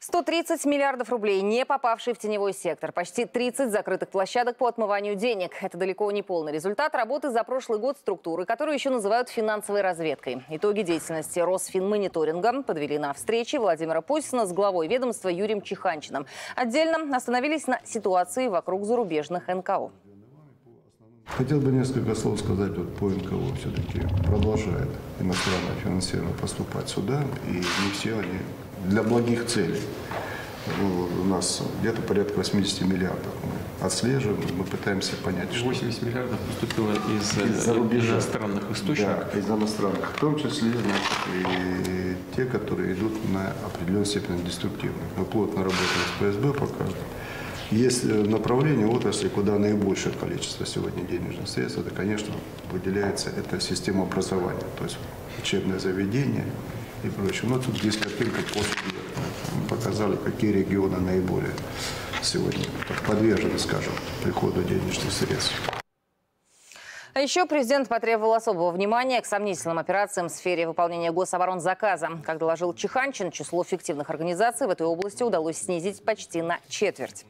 130 миллиардов рублей, не попавшие в теневой сектор. Почти 30 закрытых площадок по отмыванию денег. Это далеко не полный результат работы за прошлый год структуры, которую еще называют финансовой разведкой. Итоги деятельности Росфинмониторинга подвели на встрече Владимира Путина с главой ведомства Юрием Чиханчиным. Отдельно остановились на ситуации вокруг зарубежных НКО. Хотел бы несколько слов сказать по НКО. Все-таки продолжает иностранное финансирование поступать сюда, и не все они для благих целей. У нас где-то порядка 80 миллиардов мы отслеживаем, мы пытаемся понять, что 80 миллиардов поступило из иностранных источников. Да, из иностранных, в том числе и те, которые идут на определенную степень деструктивных. Мы плотно работаем с ФСБ по каждому. Есть направление отрасли, куда наибольшее количество сегодня денежных средств, это, конечно, выделяется эта система образования, то есть учебное заведение и прочее. Но тут здесь картинка после мы показали, какие регионы наиболее сегодня подвержены, скажем, приходу денежных средств. А еще президент потребовал особого внимания к сомнительным операциям в сфере выполнения гособоронзаказа. Как доложил Чиханчин, число фиктивных организаций в этой области удалось снизить почти на четверть.